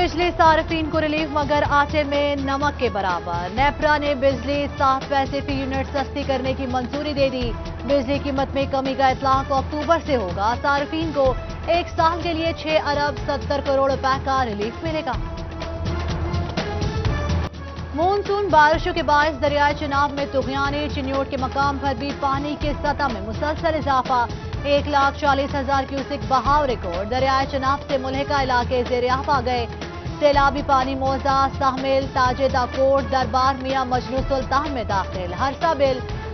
बिजली सार्फिन को रिलीफ मगर आटे में नमक के बराबर। नेपरा ने बिजली 7 पैसे फी यूनिट सस्ती करने की मंजूरी दे दी। बिजली कीमत में कमी का इतलाक अक्टूबर से होगा। सार्फिन को 1 साल के लिए 6 अरब 70 करोड़ रुपए का रिलीफ मिलेगा। मानसून बारिशों के बायस दरियाए चिनाब में तुगयानी चिन्योट के मकाम पर भी पानी की सतह में मुसलसल इजाफा। 1,40,000 क्यूसिक बहाव रिकॉर्ड। दरियाए चिनाब से मुल्हिका इलाके ज़ेर-ए-आब आ गए। सैलाबी पानी मौजा, सहमिल, ताजेदा कोट, दरबार मियां मजनू सुल्तान में दाखिल। हरसा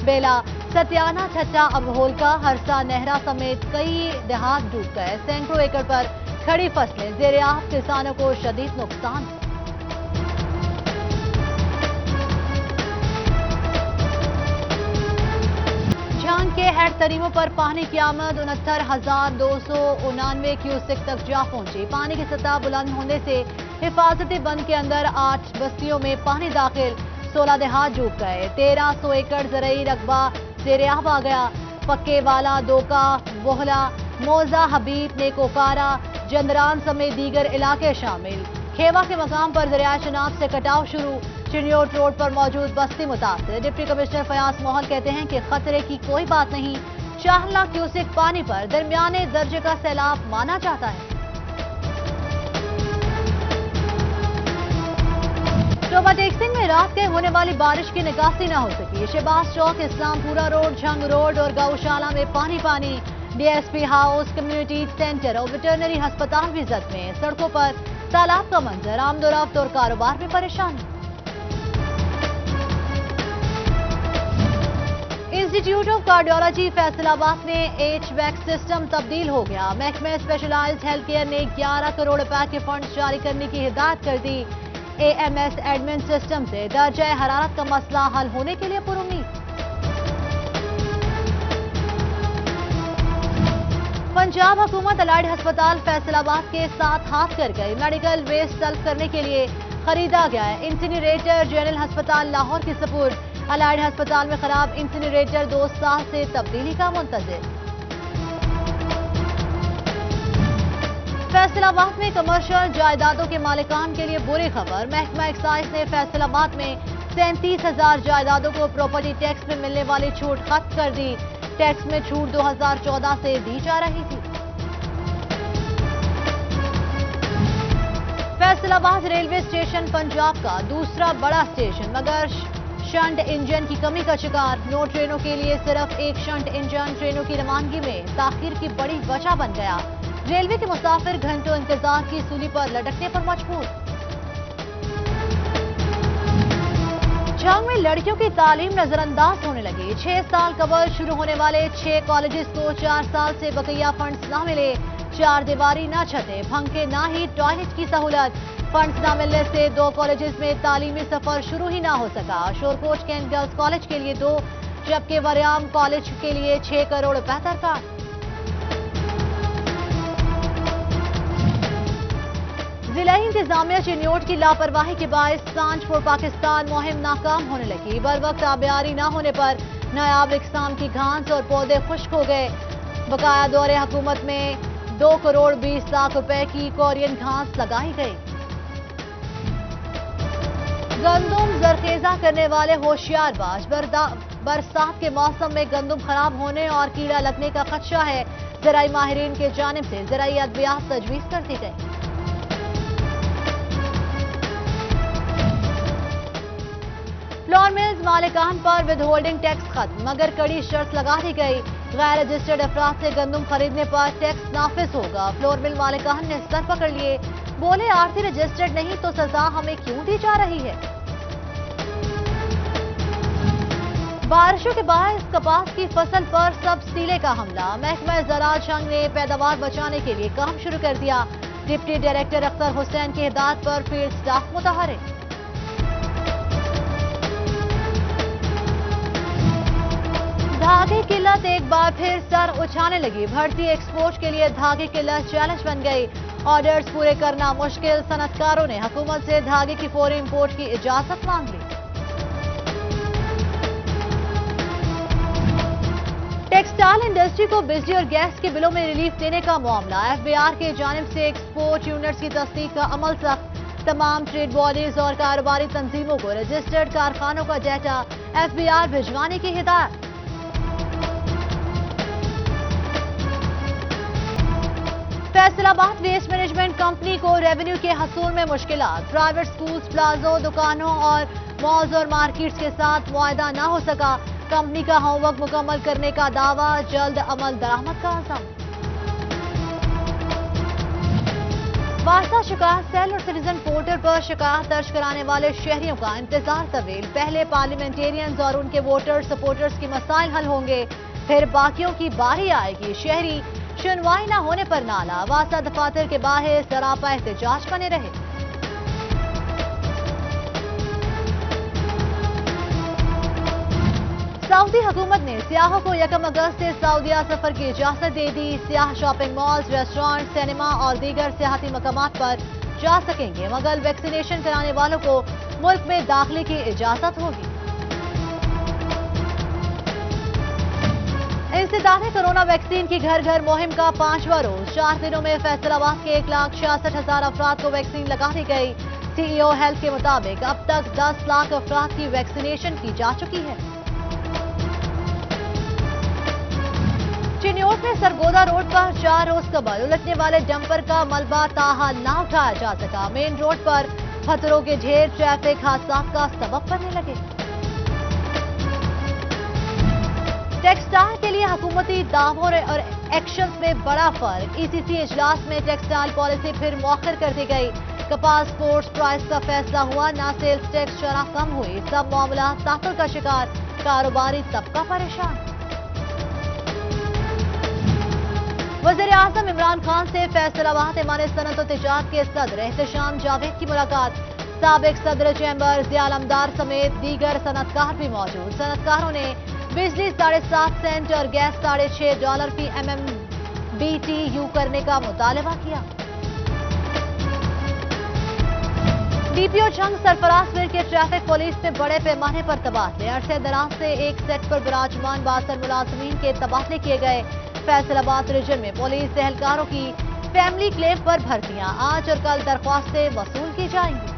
बेला, सत्याना, छच्चा, अबहोलका, हरसा, नेहरा समेत कई देहात डूब गए। सैकड़ों एकड़ पर खड़ी फसलें ज़ेर-ए-आब। किसानों को शदीद नुकसान। झांग के हेड तरीमों पर पानी की आमद 69,299 क्यूसेक तक जा पहुंची। पानी की सतह बुलंद होने से हिफाजती बंद के अंदर 8 बस्तियों में पानी दाखिल। 16 देहात डूब गए। 1300 एकड़ ज़रई रकबा ज़ेर-ए-आब आ गया। पक्के वाला, दोका, बोहला, मौजा, हबीब, नेकोकारा, जंदरान समेत दीगर इलाके शामिल। खेवा के मकाम पर दरिया चिनाब से कटाव शुरू। चिन्योट रोड पर मौजूद बस्ती मुतासिर। डिप्टी कमिश्नर फयाज मोहल कहते हैं कि खतरे की कोई बात नहीं। 4 लाख क्यूसेक पानी पर दरमियाने दर्जे का सैलाब माना जाता है। टोबा टेक्सिंग में रात के होने वाली बारिश की निकासी न हो सकी। शहबाज चौक, इस्लामपुरा रोड, झंग रोड और गौशाला में पानी पानी। डीएसपी हाउस, कम्युनिटी सेंटर और वेटरनरी अस्पताल भी जद में। सड़कों पर तालाब का मंजर। आमदोरफ्त और कारोबार में परेशानी। इंस्टीट्यूट ऑफ कार्डियोलॉजी फैसलाबाद में HVAC सिस्टम तब्दील हो गया। महकमे स्पेशलाइज्ड हेल्थ केयर ने 11 करोड़ रुपए के फंड जारी करने की हिदायत कर दी। AMS एडमिन सिस्टम से दर्जा हरारत का मसला हल होने के लिए पुरुमीद। पंजाब हुकूमत अलाइड अस्पताल फैसलाबाद के साथ हाथ कर गई। मेडिकल वेस्ट तलब करने के लिए खरीदा गया इंसिनरेटर जनरल अस्पताल लाहौर की सपुर्द। अलाइड अस्पताल में खराब इंसिनरेटर 2 साल से तब्दीली का मुंतजिर। फैसलाबाद में कमर्शियल जायदादों के मालिकान के लिए बुरी खबर। महकमा एक्साइज ने फैसलाबाद में 37,000 जायदादों को प्रॉपर्टी टैक्स में मिलने वाली छूट खत्म कर दी। टैक्स में छूट 2014 से दी जा रही थी। फैसलाबाद रेलवे स्टेशन पंजाब का दूसरा बड़ा स्टेशन मगर शंट इंजन की कमी का शिकार। 9 ट्रेनों के लिए सिर्फ एक शंट इंजन ट्रेनों की रवानगी में ताखीर की बड़ी वजह बन गया। रेलवे के मुसाफिर घंटों इंतजार की सूली पर लटकने पर मजबूर। झांग में लड़कियों की तालीम नजरअंदाज होने लगी। 6 साल कबल शुरू होने वाले 6 कॉलेजेस को 4 साल से बकैया फंड्स न मिले। 4 दीवारी न छते, पंखे न ही टॉयलेट की सहूलत। फंड्स न मिलने से 2 कॉलेजेस में तालीमी सफर शुरू ही ना हो सका। शोरकोट कैंट गर्ल्स कॉलेज के लिए 2 जबकि वरियाम कॉलेज के लिए 6 करोड़ रुपए दरकार। जिला इंतजामिया चिन्योट की लापरवाही के बायस सांझ फॉर पाकिस्तान मुहिम नाकाम होने लगी। बर वक्त आबियारी न होने पर नायाब इकसाम की घास और पौधे खुश्क हो गए। बकाया दौरे हुकूमत में 2 करोड़ 20 लाख रुपए की कोरियन घास लगाई गई। गंदुम जरखेजा करने वाले होशियारबाज। बरसात के मौसम में गंदुम खराब होने और कीड़ा लगने का खदशा है। ज़राई माहिरीन के जानिब से ज़राई अद्वियात तजवीज़ कर दी गई। फ्लोर मिल्स मालिकान पर विद होल्डिंग टैक्स खत्म मगर कड़ी शर्त लगा दी गई। गैर रजिस्टर्ड अफराद से गंदुम खरीदने पर टैक्स नाफिज होगा। फ्लोर मिल मालिकान ने सर पकड़ लिए। बोले आरती रजिस्टर्ड नहीं तो सजा हमें क्यों दी जा रही है। बारिशों के बायस कपास की फसल पर सब सीले का हमला। महकमा ज़राअत झंग ने पैदावार बचाने के लिए काम शुरू कर दिया। डिप्टी डायरेक्टर अख्तर हुसैन की हिदायत पर फील्ड स्टाफ मुतहरिक। धागे किल्लत एक बार फिर सर उछाने लगी। भर्ती एक्सपोर्ट के लिए धागे किल्लत चैलेंज बन गई। ऑर्डर्स पूरे करना मुश्किल। सनतकारों ने हुकूमत से धागे की फौरी इंपोर्ट की इजाजत मांग ली। टेक्सटाइल इंडस्ट्री को बिजली और गैस के बिलों में रिलीफ देने का मामला। FBR के जानिब से एक्सपोर्ट यूनिट्स की तस्दीक का अमल सख्त। तमाम ट्रेड बॉडीज और कारोबारी तंजीमों को रजिस्टर्ड कारखानों का डेटा FBR भिजवाने की हिदायत। फैसलाबाद वेस्ट मैनेजमेंट कंपनी को रेवेन्यू के हसूल में मुश्किलात। प्राइवेट स्कूल्स, प्लाजो, दुकानों और मॉल्स और मार्केट्स के साथ मुआहदा न हो सका। कंपनी का होमवर्क मुकम्मल करने का दावा, जल्द अमल दरामद का आज़म। वारसा शिकायत सेल और सिटीजन पोर्टल पर शिकायत दर्ज कराने वाले शहरियों का इंतजार तवील। पहले पार्लियामेंटेरियंस और उनके वोटर्स सपोर्टर्स की मसाइल हल होंगे, फिर बाकियों की बारी आएगी। शहरी सुनवाई न होने पर नाला। वारसा दफातर के बाहर सरापा एहतजाज बने रहे। सऊदी हुकूमत ने सियाहों को 1 अगस्त से सऊदीया सफर की इजाजत दे दी। सियाह शॉपिंग मॉल्स, रेस्टोरेंट, सिनेमा और दीगर सियाहती मकामात पर जा सकेंगे, मगर वैक्सीनेशन कराने वालों को मुल्क में दाखिले की इजाजत होगी। इंसदाद कोरोना वैक्सीन की घर घर मुहिम का 5वां रोज। 4 दिनों में फैसलाबाद के 1,66,000 अफराद को वैक्सीन लगा दी गई। CEO हेल्थ के मुताबिक अब तक 10 लाख अफराद की वैक्सीनेशन की जा चुकी है। चिन्योट में सरगोदा रोड पर 4 रोज कबल उलटने वाले डंपर का मलबा ताहाल न उठाया जा सका। मेन रोड पर पत्थरों के ढेर ट्रैफिक हादसात का सबब बनने लगे। टेक्सटाइल के लिए हुकूमती दावों और एक्शंस में बड़ा फर्क। ECC इजलास में टेक्सटाइल पॉलिसी फिर मौखर कर दी गई। कपास स्पोर्ट्स प्राइस का फैसला हुआ, ना सेल्स टैक्स शरह कम हुई। सब मामला ताकुल का शिकार, कारोबारी तबका परेशान। वज़ीर-ए-आज़म इमरान खान से फैसलाबाद इमारत सनत और तिजारत के सदर एहतशाम जावेद की मुलाकात। साबिक सदर चैम्बर ज़िया अलमदार समेत दीगर सनतकार भी मौजूद। सनतकारों ने बिजली 7.5 सेंट और गैस $6.5 फी MMBTU करने का मुतालबा किया। DPO जंग सरफराज मीर के ट्रैफिक पुलिस में बड़े पैमाने पर तबादले। अरसे दराज से एक सेट पर विराजमान 62 मुलाजमीन के तबादले किए गए। फैसलाबाद रीजन में पुलिस एहलकारों की फैमिली क्लेम पर भर्तियां। आज और कल दरख्वास्तें वसूल की जाएंगी।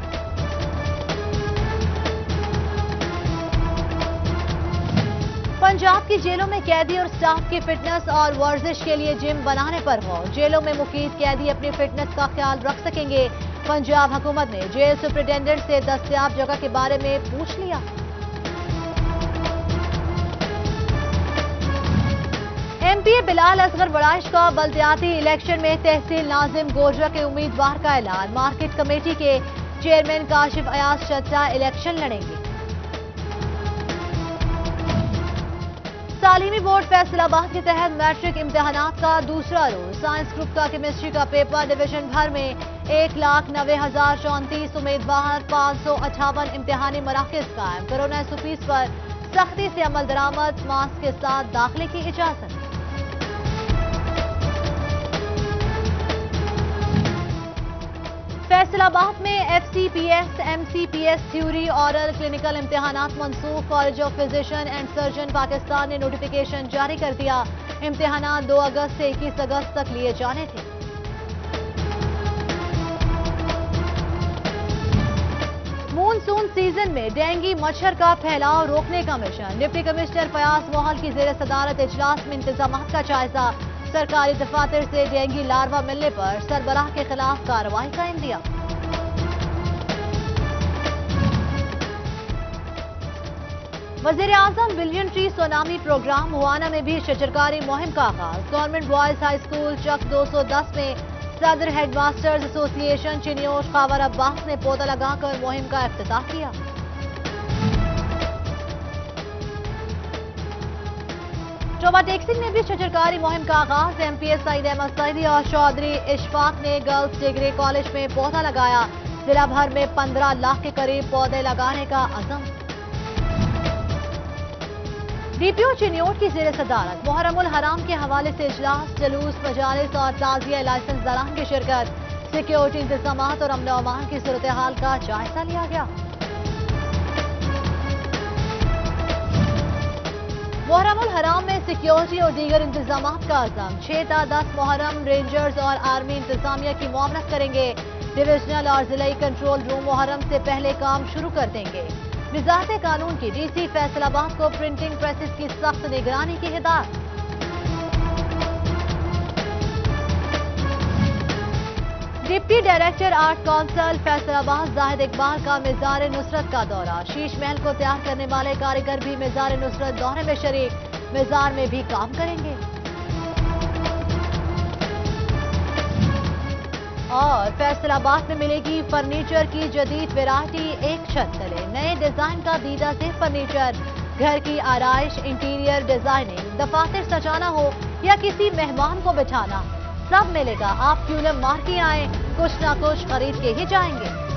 पंजाब की जेलों में कैदी और स्टाफ की फिटनेस और वर्जिश के लिए जिम बनाने पर हो। जेलों में मुकीद कैदी अपनी फिटनेस का ख्याल रख सकेंगे। पंजाब हुकूमत ने जेल सुपरिटेंडेंट से दस्तयाब जगह के बारे में पूछ लिया। MPA बिलाल असगर वड़ाइश का बल्दियाती इलेक्शन में तहसील नाजिम गोजरा के उम्मीदवार का ऐलान। मार्केट कमेटी के चेयरमैन काशिफ अयाज चच्चा इलेक्शन लड़ेंगे। तालीमी बोर्ड फैसलाबाद के तहत मैट्रिक इम्तिहानात का दूसरा रोज। साइंस ग्रुप का केमिस्ट्री का पेपर डिवीजन भर में 1,90,034 उम्मीदवार, 558 इम्तिहानी मराकज कायम। कोरोना सुफीस पर सख्ती से अमल दरामद, मास्क के साथ दाखिले की इजाजत। फैसलाबाद में FCPS, MCPS theory oral clinical इम्तिहानात मंसूख। College of physician and surgeon Pakistan ने नोटिफिकेशन जारी कर दिया। इम्तिहानात 2 अगस्त से 21 अगस्त तक लिए जाने थे। मॉनसून सीजन में डेंगू मच्छर का फैलाव रोकने का मिशन। डिप्टी कमिश्नर फयाज मोहल की जेर सदारत इजलास में इंतजाम का जायजा। सरकारी दफातर से डेंगू लार्वा मिलने पर सरबराह के खिलाफ कार्रवाई का इंदिया। वज़ीर-ए-आज़म बिलियन ट्री सुनामी प्रोग्राम। हुआना में भी शजरकारी मुहिम का आगाज। Government boys high school Chak 210 में सदर हेडमास्टर्स एसोसिएशन चिन्योश खावर अब्बास ने पौधा लगाकर मुहिम का इफ्तिताह किया। चौबा टेक्सिंग में भी शजरकारी मुहिम का आगाज। MPS सईद अहमद सईदी और चौधरी इशफाक ने गर्ल्स डिग्री कॉलेज में पौधा लगाया। जिला भर में 15 लाख के करीब पौधे लगाने का अज़म। DPO चिन्योट की जेर सदारत मुहर्रमुल हराम के हवाले से इजलास। जलूस, मजालिस और ताजिया लाइसेंस दरान की शिरकत। सिक्योरिटी इंतजाम और अमन व अमान की सूरत हाल का जायजा लिया गया। मुहर्रमुल हराम में सिक्योरिटी और दीगर इंतजाम का अज़म। 6 ta 10 मुहर्रम रेंजर्स और आर्मी इंतजामिया की मुआवनत करेंगे। ڈویژنل اور ضلعی کنٹرول روم محرم سے پہلے کام شروع کر دیں گے۔ وزارت قانون کی ڈی سی فیصل آباد کو پرنٹنگ پریسز کی سخت نگرانی کی ہدایت۔ Deputy director art council Faisal آباد زاہد اقبال کا مزار نصرت کا دورہ۔ شیش محل کو تیار کرنے والے کاریگر بھی مزار نصرت دورے میں شریک، مزار میں بھی کام کریں گے۔ اور فیصل آباد میں ملے گی فرنیچر کی جدید ویرائٹی ایک چھت تلے، نئے ڈیزائن کا دیدہ سے فرنیچر، گھر کی آرائش، انٹیریئر ڈیزائننگ، دفاتر سجانا ہو یا کسی مہمان کو بٹھانا، سب ملے گا۔ آپ کیوں نہ مارکیٹ آئیں، کچھ نہ کچھ خرید کے ہی جائیں گے۔